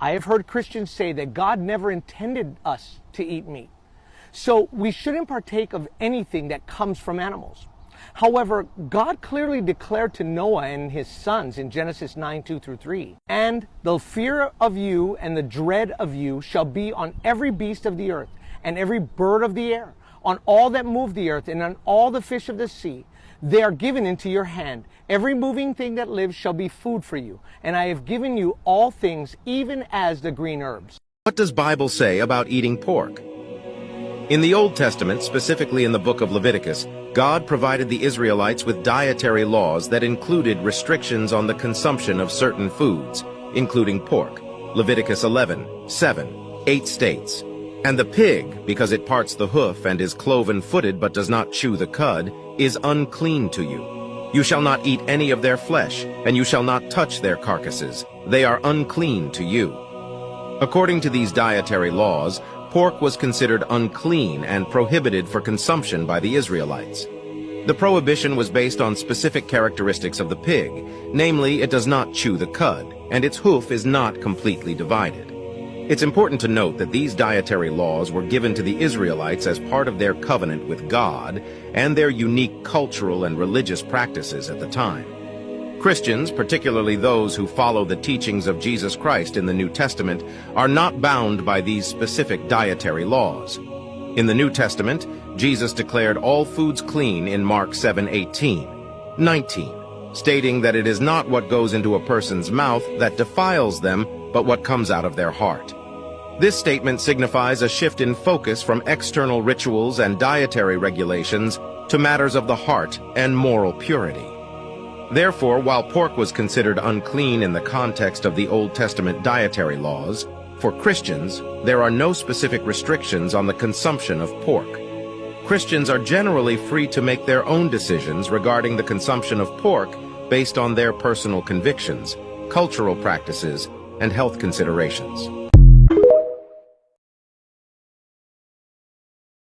I have heard Christians say that God never intended us to eat meat, so we shouldn't partake of anything that comes from animals. However, God clearly declared to Noah and his sons in Genesis 9:2-3, "And the fear of you and the dread of you shall be on every beast of the earth, and every bird of the air, on all that move the earth, and on all the fish of the sea. They are given into your hand. Every moving thing that lives shall be food for you. And I have given you all things, even as the green herbs." What does Bible say about eating pork? In the Old Testament, specifically in the book of Leviticus, God provided the Israelites with dietary laws that included restrictions on the consumption of certain foods, including pork. Leviticus 11:7, 8 states, "And the pig, because it parts the hoof and is cloven-footed but does not chew the cud, is unclean to you. You shall not eat any of their flesh, and you shall not touch their carcasses. They are unclean to you." According to these dietary laws, pork was considered unclean and prohibited for consumption by the Israelites. The prohibition was based on specific characteristics of the pig, namely, it does not chew the cud, and its hoof is not completely divided. It's important to note that these dietary laws were given to the Israelites as part of their covenant with God and their unique cultural and religious practices at the time. Christians, particularly those who follow the teachings of Jesus Christ in the New Testament, are not bound by these specific dietary laws. In the New Testament, Jesus declared all foods clean in Mark 7:18-19, stating that it is not what goes into a person's mouth that defiles them, but what comes out of their heart. This statement signifies a shift in focus from external rituals and dietary regulations to matters of the heart and moral purity. Therefore, while pork was considered unclean in the context of the Old Testament dietary laws, for Christians, there are no specific restrictions on the consumption of pork. Christians are generally free to make their own decisions regarding the consumption of pork based on their personal convictions, cultural practices, and health considerations.